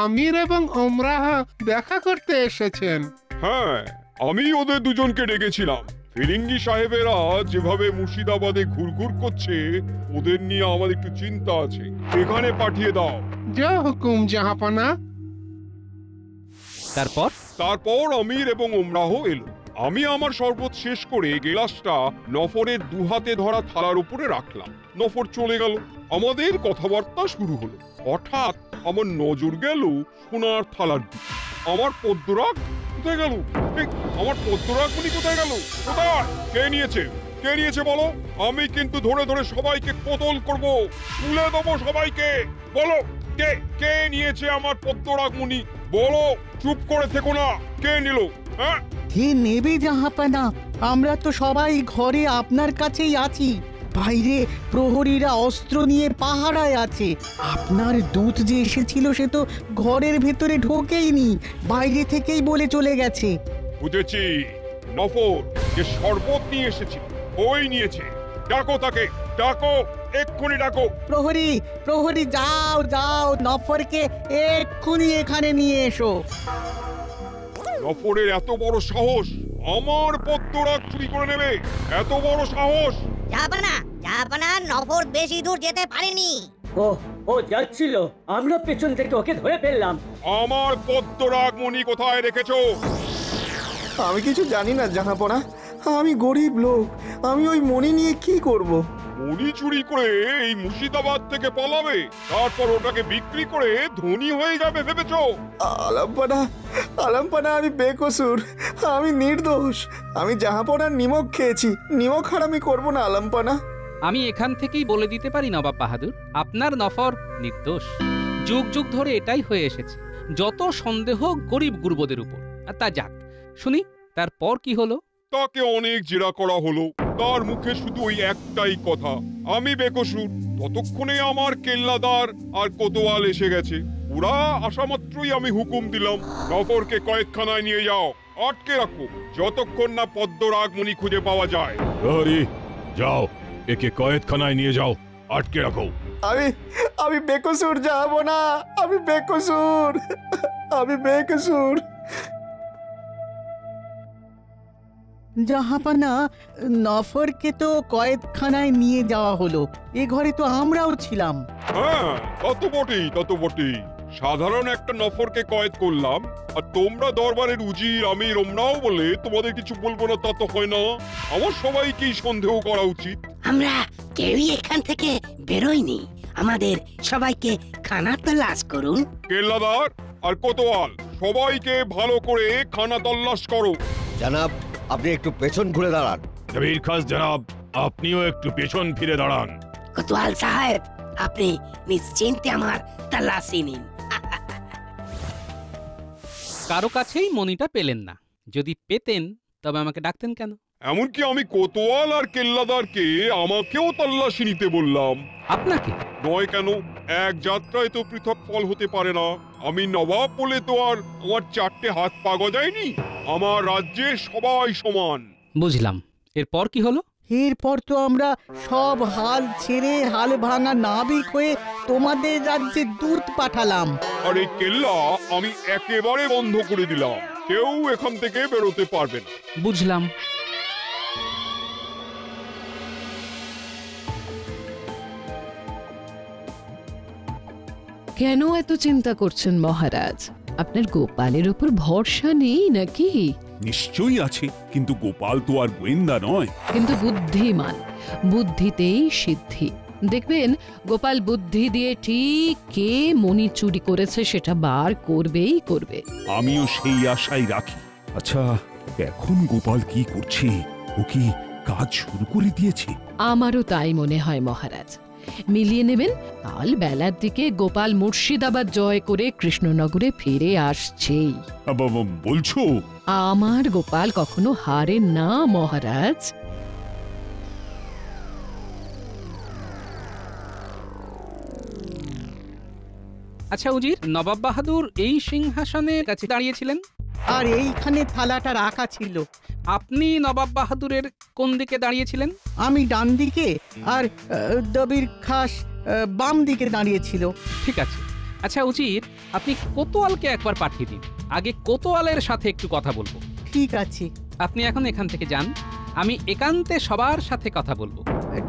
S14: আমির এবং ওমরাহ দেখা করতে এসেছেন।
S15: হ্যাঁ, আমি ওদের দুজনকে ডেকেছিলাম। ফিরিঙ্গি সাহেবেরা যেভাবে মুর্শিদাবাদে ঘুরঘুর করছে, ওদের নিয়ে আমার একটু চিন্তা আছে। এখানে পাঠিয়ে দাও।
S14: যা হুকুম জাহাপানা।
S15: তারপর আমির এবং ওমরাহ এলো। আমি আমার শরবত শেষ করে গেলাসটা নফরের দুহাতে ধরা থালার উপরে রাখলাম। নফর চলে গেল। আমাদের কথাবার্তা শুরু হলো। হঠাৎ আমার নজর গেল সোনার থালার দিকে। আমার পদ্মরাগ কোথায় গেল? আমার পদ্মরাগমণি কোথায় গেল? কোথায়? কে নিয়েছে? কে নিয়েছে বলো? আমি কিন্তু ধরে ধরে সবাইকে কতল করব, তুলে দেবো সবাইকে। বলো, কে কে নিয়েছে আমার পদ্মরাগমণি? বলো, চুপ করে থেকো না। কে নিল? হ্যাঁ,
S16: কে নেবে জাহাপানা? আমরা তো সবাই ঘরে আপনার কাছেই আছি। বাইরে প্রহরীরা অস্ত্র নিয়ে পাহারায় আছে। আপনার দূত যে এসেছিল সে তো ঘরের ভেতরে ঢোকেইনি, বাইরে থেকেই বলে চলে গেছে।
S15: বুঝেছি, নফর যে শরবত নিয়ে এসেছিল ওই নিয়েছে। ডাকো তাকে, ডাকো, এক্ষুনি ডাকো।
S16: প্রহরী, প্রহরী, যাও যাও, নফরকে এক্ষুনি এখানে নিয়ে এসো।
S15: নফরের এত বড় সাহস আমার পদ্মরাগ চুরি করে নেবে, এত বড় সাহস!
S19: জাহাপনা, নফর বেশি দূর যেতে পারেনি।
S20: ও যাচ্ছিল, আমরা পেছন থেকে ওকে ধরে ফেললাম।
S15: আমার পদ্মরাগ মণি কোথায় রেখেছো?
S18: আমি কিছু জানি না জাহাপনা, আমি গরিব লোক, আমি ওই মণি নিয়ে কি করব?
S15: মণি চুরি করে এই মুর্শিদাবাদ থেকে পালাবে, তারপর ওটাকে বিক্রি করে ধনী হয়ে যাবে ভেবেছো?
S18: আলাম্পানা, আমি বেকসুর, আমি নির্দোষ। আমি জাহাপনার নিমক খেয়েছি, নিমক হারামি করব না আলাম্পানা।
S12: আমি এখান থেকেই বলে দিতে পারি নবাব বাহাদুর, আপনার নফর নির্দোষ। যুগ যুগ ধরে এটাই হয়ে এসেছে, যত সন্দেহ গরিব গুরবদের উপর। আর তা যাক, শুনি তারপর কি হলো?
S15: তাকে অনেক জেরা করা হলো, তার মুখে শুধু ওই একটাই কথা, আমি বেকসুর। ততক্ষণে আমার কেল্লাদার আর কোতোয়াল এসে গেছে। ওরা আসা মাত্রই আমি হুকুম দিলাম, নফরকে কয়েদখানায় নিয়ে যাও, আটকে রাখো, যতক্ষণ না পদ্মরাগ মণি খুঁজে পাওয়া যায়।
S2: যাও, একে কয়েদখানায় নিয়ে যাও, আটকে রাখো।
S18: আমি বেকসুর যাব না, আমি বেকসুর, আমি বেকসুর।
S16: জাহাপানা, নফরকে তো কয়েদখানায় নিয়ে যাওয়া হলো, এ ঘরে তো আমরাও ছিলাম।
S15: হ্যাঁ, তত বটেই। সাধারণ একটা নফরকে কয়েদ করলাম, আর তোমরা দরবারের উজির আমির ওমরাও বলে তোমাদের কিছু বলবো না, তা তো হয় না। আমার সবাইকেই সন্দেহ করা উচিত।
S17: আমরা কেউই এখান থেকে বেরোইনি, আমাদের সবাইকে খানা তল্লাশ করুন।
S15: কেল্লাদার আর কোতোয়াল, সবাইকে ভালো করে খানা তল্লাশ করো।
S3: জানাব, আপনি একটু পেছন ঘুরে দাঁড়ান।
S2: কবির খাস জনাব, আপনিও একটু পেছন ফিরে দাঁড়ান।
S17: কোতোয়াল সাহেব, আপনি নিশ্চিন্তে আমার তল্লাশি নিন।
S12: কারো কাছেই মণিটা পেলেন না, যদি পেতেন তবে আমাকে ডাকতেন কেন?
S15: এমনকি আমি কোতোয়াল আর কেল্লাদারকে আমাকেও তল্লাশি নিতে বললাম।
S12: আপনাকে
S15: নয় কেন, এক যাত্রায় তো পৃথক ফল হতে পারে না। আমি নবাব বলে তো আর আমার চারটে হাত পা গজায়নি। আমার রাজ্যে সবাই সমান।
S12: বুঝলাম, এরপর কি হলো?
S16: এরপর তো আমরা সব হাল ছেড়ে হাল ভাঙা নাবিক হয়ে তোমাদের রাজ্যে দূত পাঠালাম।
S15: আর এই কেল্লা আমি একেবারে বন্ধ করে দিলাম, কেউ এখান থেকে বেরোতে পারবে না।
S12: বুঝলাম।
S6: কেন এত চিন্তা করছেন মহারাজ? আপনার গোপালের উপর ভরসা নেই নাকি?
S8: নিশ্চয়ই আছে, কিন্তু গোপাল তো আর গোয়েন্দা নয়।
S6: কিন্তু বুদ্ধিমান, বুদ্ধিতেই সিদ্ধি। দেখবেন গোপাল বুদ্ধি দিয়ে ঠিক কে মণি চুরি করেছে সেটা বার করবেই করবে।
S8: আমিও সেই আশাই রাখি। আচ্ছা, এখন গোপাল কি করছে? ও কি কাজ শুরু করে দিয়েছে?
S6: আমারও তাই মনে হয় মহারাজ। মিলিয়ে নেবেন, কাল বেলার দিকে গোপাল মুর্শিদাবাদ জয় করে কৃষ্ণনগরে ফিরে আসছেই।
S8: বলছো?
S6: আমার গোপাল কখনো হারে না মহারাজ।
S12: আচ্ছা উজির, নবাব বাহাদুর এই সিংহাসনের কাছে দাঁড়িয়েছিলেন,
S16: আর এইখানে থালাটা রাখা ছিল।
S12: আপনি নবাব বাহাদুরের কোন দিকে দাঁড়িয়েছিলেন?
S16: আমি ডান দিকে, আর দবির খাস বাম দিকে দাঁড়িয়েছিল।
S12: ঠিক আছে। আচ্ছা উজির, আপনি কোতোয়ালকে একবার পাঠিয়ে দিন, আগে কোতোয়ালের সাথে একটু কথা বলবো।
S16: ঠিক আছে।
S12: আপনি এখন এখান থেকে যান, আমি একান্তে সবার সাথে কথা বলবো।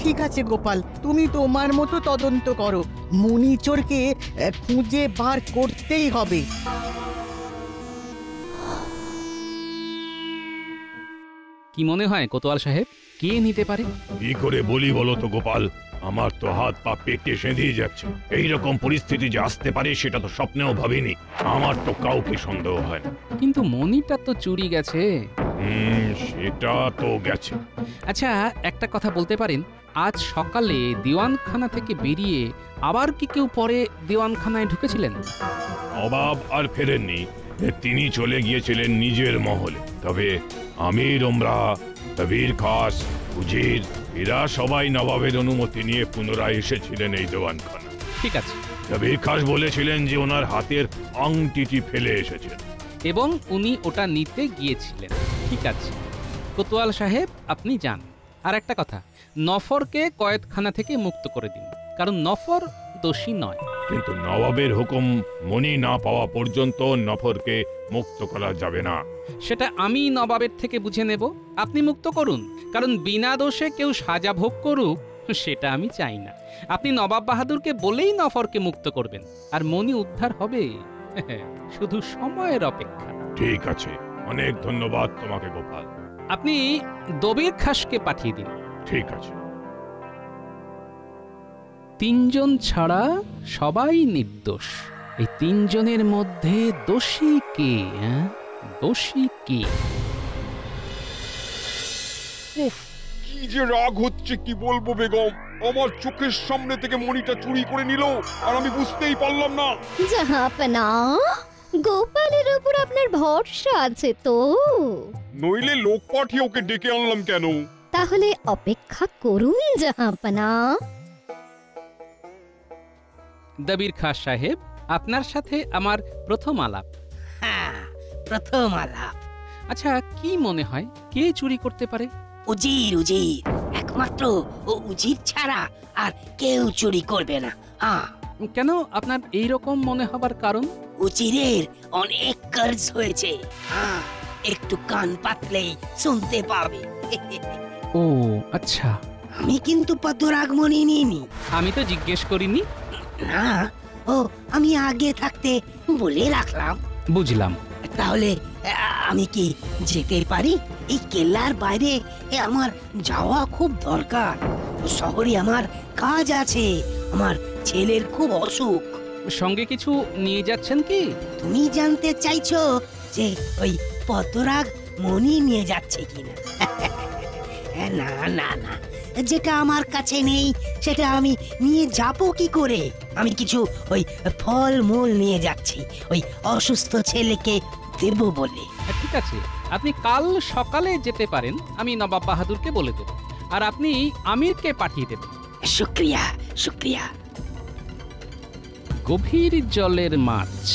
S16: ঠিক আছে গোপাল, তুমি তোমার মতো তদন্ত করো, মণিচোরকে খুঁজে বার করতেই হবে।
S12: কি মনে হয় কোতোয়াল সাহেব, কে নিতে পারে?
S2: কি করে বলি বলো তো গোপাল, আমার তো হাত পা পেটে সেঁধিয়ে যাচ্ছে। এইরকম পরিস্থিতি যে আসতে পারে সেটা তো স্বপ্নেও ভাবিনি। আমার তো কাউকে সন্দেহ হয় না।
S12: কিন্তু মণিটা তো চুরি গেছে।
S2: সেটা তো গেছে।
S12: আচ্ছা, একটা কথা বলতে পারেন, আজ সকালে দিওয়ানখানা থেকে বেরিয়ে আবার কি কেউ পরে দিওয়ানখানায় ঢুকেছিলেন?
S2: নবাব আর ফেরেননি, তিনি চলে গিয়েছিলেন নিজের মহলে। তবে আমির ওমরা, কবির খাস, উজির
S21: এরা সবাই নবাবের অনুমতি নিয়ে পুনরায় এসেছিলেন এই দেওয়ানখানা।
S12: ঠিক আছে।
S21: কবির খাস বলেছিলেন যে ওনার হাতের আংটিটি ফেলে এসেছেন
S12: এবং উনি ওটা নিতে গিয়েছিলেন। ঠিক আছে কোতোয়াল সাহেব, আপনি যান। আর একটা কথা, নফরকে কয়েদখানা থেকে মুক্ত করে দিন, কারণ নফর দোষী নয়।
S21: কিন্তু নবাবের হুকুম মনি না পাওয়া পর্যন্ত নফরকে মুক্ত করা যাবে না।
S12: সেটা আমি নবাবের থেকে বুঝে নেব। আপনি মুক্ত করুন, কারণ বিনা দোষে কেউ সাজা ভোগ করুক সেটা আমি চাই না। আপনি নবাব বাহাদুরকে বলেই নফরকে মুক্ত করবেন, আর মনি উদ্ধার হবে। শুধু সময়ের অপেক্ষা।
S21: ঠিক আছে, অনেক ধন্যবাদ তোমাকে গোপাল।
S12: আপনি দবির খাসকে পাঠিয়ে দিন।
S21: ঠিক আছে।
S12: তিনজন ছাড়া সবাই নির্দোষ। এই তিনজনের মধ্যে দোষী কে? দোষী কে?
S15: কি যে রাগ হচ্ছে কি বলবো বেগম, আমার চোখের সামনে থেকে মণিটা চুরি করে নিল আর আমি বুঝতেই পারলাম না।
S22: জাহাপনা, গোপালের উপর আপনার ভরসা আছে তো?
S15: নইলে লোক পাঠিয়ে ওকে ডেকে আনলাম কেন?
S22: তাহলে অপেক্ষা করুন জাহাপনা।
S12: দবির খাস সাহেব, আপনার সাথে আমার প্রথম আলাপ।
S17: হ্যাঁ, প্রথম আলাপ।
S12: আচ্ছা, কি মনে হয় কে চুরি করতে পারে?
S17: উজির, উজির। একমাত্র ও উজির ছাড়া আর কেউ চুরি করবে না।
S12: কেন আপনার এই রকম মনে হবার কারণ?
S17: উজিরের অনেক কাজ হয়েছে, একটু কান পাতলেই শুনতে পাবে।
S12: ও আচ্ছা।
S17: আমি কিন্তু পদ্মরাগমণি নিইনি।
S12: আমি তো জিজ্ঞেস করিনি।
S17: না, ও আমি আগে থাকতে বলে রাখলাম।
S12: বুঝলাম।
S17: তাহলে আমি কি যেতে পারি? এই কেল্লার বাইরে আমার যাওয়া খুব দরকার। শহরে আমার কাজ আছে, আমার ছেলের খুব অসুখ।
S12: সঙ্গে কিছু নিয়ে যাচ্ছেন কি?
S17: তুমি জানতে চাইছো যে ওই পদ্মরাগ মণি নিয়ে যাচ্ছে কিনা? না না না, যেটা আমার কাছে নেই সেটা আমি নিয়ে যাব কি করে? আমি কিছু ওই ফল মূল নিয়ে যাচ্ছি, ওই অসুস্থ ছেলেকে দেব বলে।
S12: ঠিক আছে, আপনি কাল সকালে যেতে পারেন। আমি নবাব বাহাদুরকে বলে দেব, আর আপনি আমিরকে পাঠিয়ে দেবেন।
S17: শুক্রিয়া, শুক্রিয়া।
S12: গভীর জলের মাছ।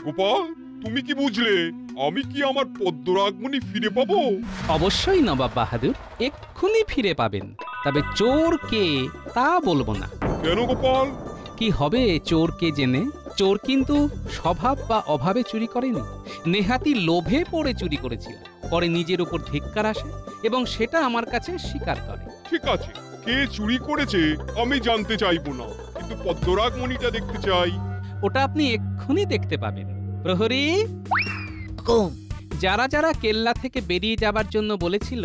S15: গোপাল, তুমি কি বুঝলে? আমি কি আমার পদ্মরাগমণি ফিরে পাবো?
S12: অবশ্যই নবাব বাহাদুর, এক্ষুনি ফিরে পাবেন। তবে চোর কে তা বলবো না।
S15: কেন গোপাল?
S12: কি হবে চোর কে জেনে? চোর কিন্তু স্বভাব বা অভাবে চুরি করেনি, নেহাতি লোভে পড়ে চুরি করেছিল। পরে নিজের উপর ধিক্কার আসে এবং সেটা আমার কাছে স্বীকার করে।
S15: ঠিক আছে, কে চুরি করেছে আমি জানতে চাইবো না, কিন্তু পদ্মরাগমণিটা দেখতে চাই।
S12: ওটা আপনি এক্ষুনি দেখতে পাবেন। প্রহরী, যারা যারা কেল্লা থেকে বেরিয়ে যাবার জন্য বলেছিল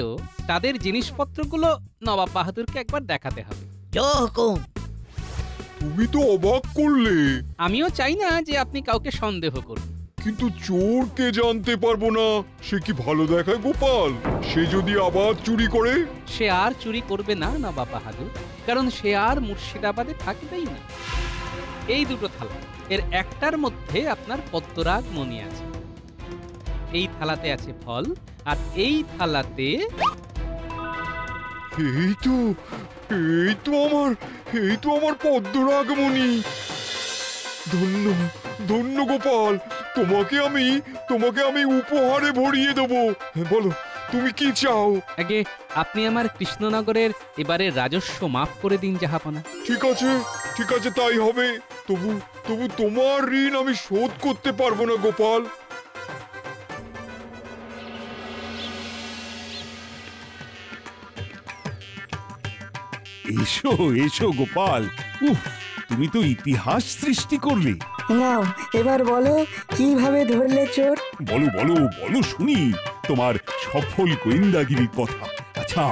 S12: তাদের জিনিসপত্রগুলো নবাব বাহাদুরকে একবার দেখাতে হবে।
S15: তুমি তো অবাক করলে।
S12: আমিও চাই না যে আপনি কাউকে সন্দেহ করুন।
S15: কিন্তু চোরকে জানতে পারবো না, সে কি ভালো দেখায় গোপাল? সে যদি আবার চুরি করে?
S12: সে আর চুরি করবে না নবাব বাহাদুর, কারণ সে আর মুর্শিদাবাদে থাকবেই না। এই দুটো থালা, এর একটার মধ্যে আপনার পদ্মরাগ মণি আছে। এই থালাতে আছে ফল, আর এই থালাতে
S15: এই তো আমার পদ্মরাগমণি। ধন্য ধন্য গোপাল, তোমাকে আমি উপহারে ভরিয়ে দেবো। বলো তুমি কি চাও?
S12: আগে আপনি আমার কৃষ্ণনগরের এবারে রাজস্ব মাফ করে দিন জাহাপনা।
S15: ঠিক আছে তাই হবে। তবু তোমার ঋণ আমি শোধ করতে পারবো না গোপাল।
S8: এসো এসো গোপাল, উফ, তুমি তো ইতিহাস সৃষ্টি করলে।
S18: নাও এবার বলো কিভাবে ধরলে চোর?
S8: বলো বলো বলো শুনি তোমার সফল গোয়েন্দাগিরির কথা। আচ্ছা,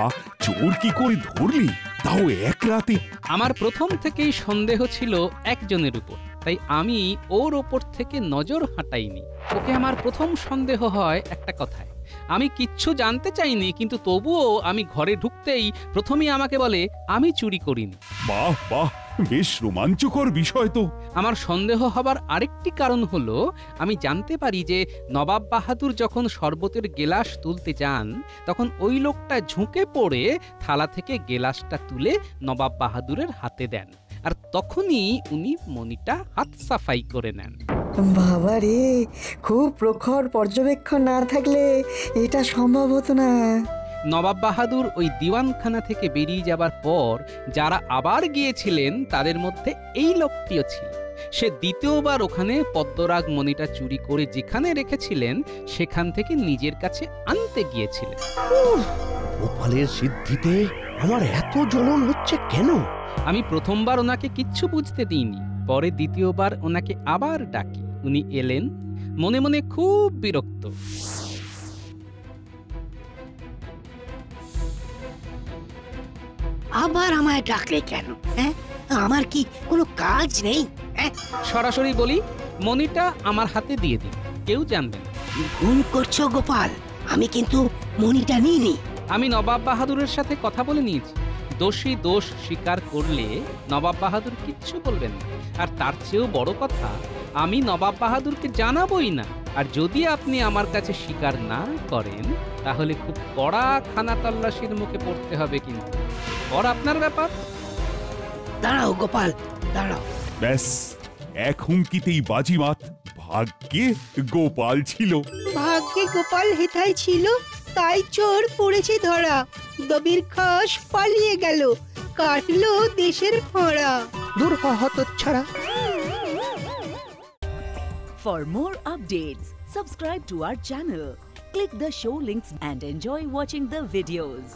S8: চোর কি করে ধরলি, তাও এক রাতে?
S12: আমার প্রথম থেকেই সন্দেহ ছিল একজনের উপর, তাই আমি ওর ওপর থেকে নজর হাঁটাইনি। ওকে আমার প্রথম সন্দেহ হয় একটা কথায়, আমি কিচ্ছু জানতে চাইনি, কিন্তু তবুও আমি ঘরে ঢুকতেই প্রথমেই আমাকে বলে আমি চুরি করিনি।
S8: বাহ বাহ, বেশ রোমাঞ্চকর বিষয় তো।
S12: আমার সন্দেহ হবার আরেকটি কারণ হলো, আমি জানতে পারি যে নবাব বাহাদুর যখন শরবতের গেলাস তুলতে যান, তখন ওই লোকটা ঝুঁকে পড়ে থালা থেকে গেলাসটা তুলে নবাব বাহাদুরের হাতে দেন, আর তখনই উনি মণিটা হাত সাফাই করে নেন।
S4: বাবা রে, খুব প্রখর পর্যবেক্ষণ না থাকলে এটা সম্ভব হতো না।
S12: নবাব বাহাদুর ওই দিওয়ানখানা থেকে বেরিয়ে যাবার পর যারা আবার গিয়েছিলেন তাদের মধ্যে এই লোকটিও ছিল। সে দ্বিতীয়বার ওখানে পদ্মরাগ মণিটা চুরি করে যেখানে রেখেছিলেন সেখান থেকে নিজের কাছে আনতে গিয়েছিলেন।
S3: গোপালের সিদ্ধিতে আমার এত জ্বলন হচ্ছে কেন?
S12: আমি প্রথমবার ওনাকে কিচ্ছু বুঝতে দিইনি, পরে দ্বিতীয়বার ওনাকে আবার ডাকি। উনি এলেন, মনে মনে খুব বিরক্ত।
S17: আবার আমায় ডাকলে কেন? হ্যাঁ, আমার কি কোনো কাজ নেই?
S12: সরাসরি বলি, মণিটা আমার হাতে দিয়ে দিন, কেউ জানবে না।
S17: ভুল করছো গোপাল, আমি কিন্তু মণিটা নিইনি।
S12: আমি নবাব বাহাদুরের সাথে কথা বলে নিয়েছি, দোষী দোষ স্বীকার করলে নবাব বাহাদুর কিচ্ছু বলবেন না। আর তার চেয়েও বড় কথা, আমি নবাব বাহাদুরকে জানাবই না। আর যদি আপনি আমার কাছে স্বীকার না করেন, তাহলে খুব কড়া খানা তল্লাশির মুখে পড়তে হবে, কিন্তু আর আপনার ব্যাপার।
S17: দাঁড়াও গোপাল, দাঁড়াও।
S8: ব্যাস, এক হুমকিতেই বাজিমাত। ভাগ্যে গোপাল ছিল।
S13: ভাগ্যে গোপাল হেথায় ছিল, তাই চোর পড়েছে ধরা। দবির খাস পালিয়ে গেল, কাটলো দেশের ফোঁড়া।
S9: দূর হত ছাড়া।
S23: For more updates, subscribe to our channel, click the show links and enjoy watching the videos.